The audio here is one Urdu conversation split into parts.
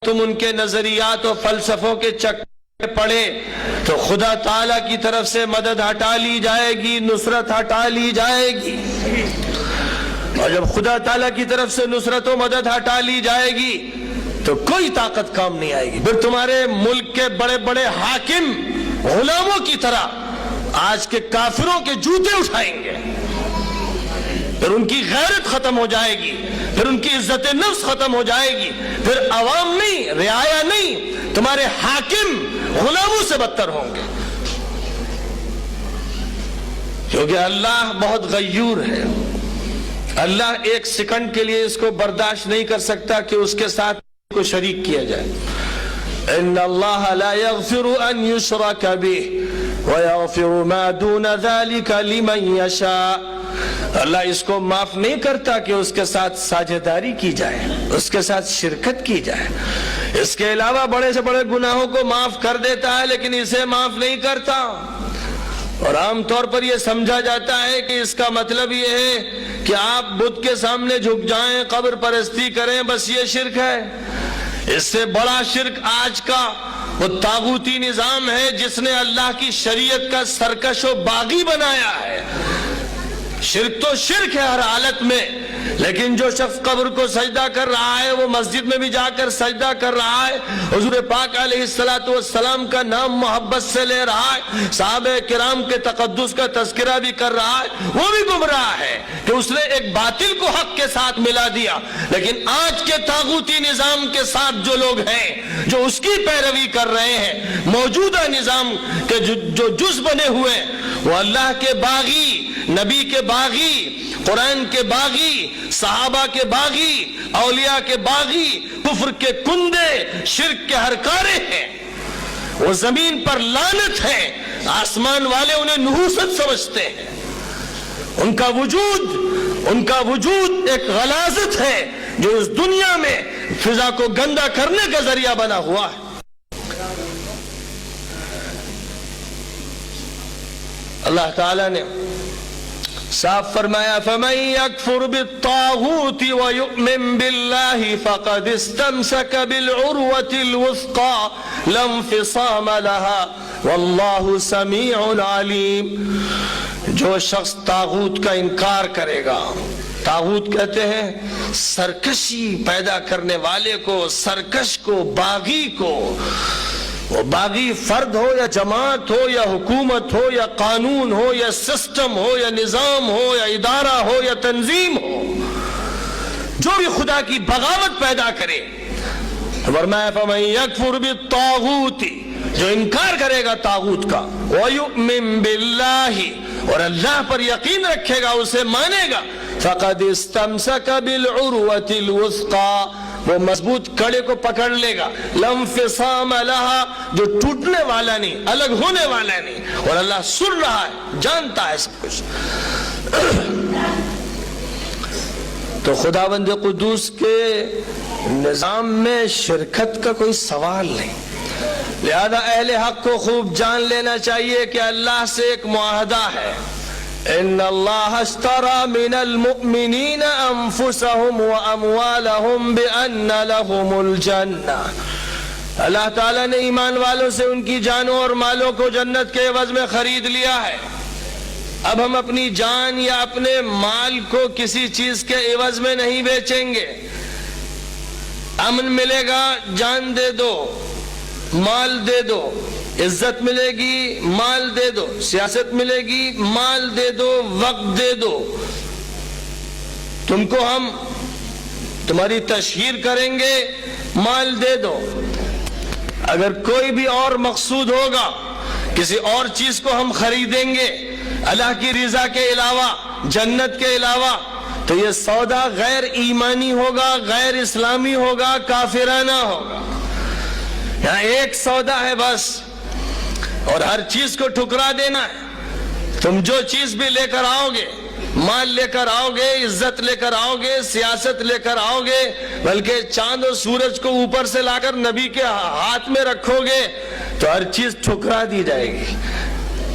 تم ان کے نظریات و فلسفوں کے چکر پڑے تو خدا تعالیٰ کی طرف سے مدد ہٹا لی جائے گی، نصرت ہٹا لی جائے گی. اور جب خدا تعالیٰ کی طرف سے نصرت و مدد ہٹا لی جائے گی تو کوئی طاقت کام نہیں آئے گی. پھر تمہارے ملک کے بڑے بڑے حاکم غلاموں کی طرح آج کے کافروں کے جوتے اٹھائیں گے. پھر ان کی غیرت ختم ہو جائے گی، پھر ان کی عزت نفس ختم ہو جائے گی. پھر عوام نہیں، رعایا نہیں، تمہارے حاکم غلاموں سے بدتر ہوں گے. کیونکہ اللہ بہت غیور ہے. اللہ ایک سیکنڈ کے لیے اس کو برداشت نہیں کر سکتا کہ اس کے ساتھ کو شریک کیا جائے. ان اللہ لا یغفر ان یشرک بہ ویغفر ما دون ذلک لمن یشاء. اللہ اس کو معاف نہیں کرتا کہ اس کے ساتھ ساجداری کی جائے، اس کے ساتھ شرکت کی جائے. اس کے علاوہ بڑے سے بڑے گناہوں کو معاف کر دیتا ہے لیکن اسے معاف نہیں کرتا. اور عام طور پر یہ سمجھا جاتا ہے کہ اس کا مطلب یہ ہے کہ آپ بت کے سامنے جھک جائیں، قبر پرستی کریں، بس یہ شرک ہے. اس سے بڑا شرک آج کا وہ طاغوتی نظام ہے جس نے اللہ کی شریعت کا سرکش و باغی بنایا ہے. شرک تو شرک ہے ہر حالت میں، لیکن جو شخص قبر کو سجدہ کر رہا ہے وہ مسجد میں بھی جا کر سجدہ کر رہا ہے، حضور پاک علیہ السلام کا نام محبت سے لے رہا ہے، صحابہ کرام کے تقدس کا تذکرہ بھی کر رہا ہے، وہ بھی گمراہ ہے کہ اس نے ایک باطل کو حق کے ساتھ ملا دیا. لیکن آج کے طاغوتی نظام کے ساتھ جو لوگ ہیں جو اس کی پیروی کر رہے ہیں، موجودہ نظام کے جو جز بنے ہوئے ہیں، وہ اللہ کے باغی، نبی کے باغی، قرآن کے باغی، صحابہ کے باغی، اولیاء کے باغی، کفر کے کندے، شرک کے ہرکارے ہیں. وہ زمین پر لعنت ہے. آسمان والے انہیں نحوست سمجھتے ہیں. ان کا وجود ایک غلاظت ہے جو اس دنیا میں فضا کو گندا کرنے کا ذریعہ بنا ہوا ہے. اللہ تعالیٰ نے صاف فرمایا فَمَن يَكْفُرْ بِالطَّاغُوتِ وَيُؤْمِن بِاللَّهِ فَقَدْ اسْتَمْسَكَ بِالْعُرْوَةِ الْوُثْقَى لَا انفِصَامَ لَهَا وَاللَّهُ سَمِيعٌ عَلِيمٌ. جو شخص طاغوت کا انکار کرے گا، طاغوت کہتے ہیں سرکشی پیدا کرنے والے کو، سرکش کو، باغی کو. وہ باغی فرد ہو یا جماعت ہو یا حکومت ہو یا قانون ہو یا سسٹم ہو یا نظام ہو یا ادارہ ہو یا تنظیم ہو، جو بھی خدا کی بغاوت پیدا کرے. فرمایا فَمَن يَكْفُرْ بِالطَّاغُوتِ، جو انکار کرے گا طاغوت کا، وَيُؤْمِن بِاللَّهِ، اور اللہ پر یقین رکھے گا، اسے مانے گا، فَقَدْ اسْتَمْسَكَ بِالْعُرْوَةِ الْوُثْقَى، وہ مضبوط کڑے کو پکڑ لے گا، لَا انفِصَامَ لَهَا، جو ٹوٹنے والا نہیں، الگ ہونے والا نہیں. اور اللہ سن رہا ہے، جانتا ہے سب کچھ. تو خداوند قدوس کے نظام میں شرکت کا کوئی سوال نہیں. لہذا اہل حق کو خوب جان لینا چاہیے کہ اللہ سے ایک معاہدہ ہے. ان اللہ اشترى من المؤمنین انفسهم واموالهم بان لهم الجنہ. اللہ تعالیٰ نے ایمان والوں سے ان کی جانوں اور مالوں کو جنت کے عوض میں خرید لیا ہے. اب ہم اپنی جان یا اپنے مال کو کسی چیز کے عوض میں نہیں بیچیں گے. امن ملے گا، جان دے دو، مال دے دو. عزت ملے گی، مال دے دو. سیاست ملے گی، مال دے دو، وقت دے دو. تم کو ہم تمہاری تشہیر کریں گے، مال دے دو. اگر کوئی بھی اور مقصود ہوگا، کسی اور چیز کو ہم خریدیں گے اللہ کی رضا کے علاوہ، جنت کے علاوہ، تو یہ سودا غیر ایمانی ہوگا، غیر اسلامی ہوگا، کافرانہ ہوگا. یہاں ایک سودا ہے بس، اور ہر چیز کو ٹھکرا دینا ہے. تم جو چیز بھی لے کر آؤ گے، مال لے کر آؤ گے، عزت لے کر آؤ گے، سیاست لے کر آؤ گے، بلکہ چاند اور سورج کو اوپر سے لا کر نبی کے ہاتھ میں رکھو گے تو ہر چیز ٹھکرا دی جائے گی.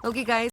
Okay guys.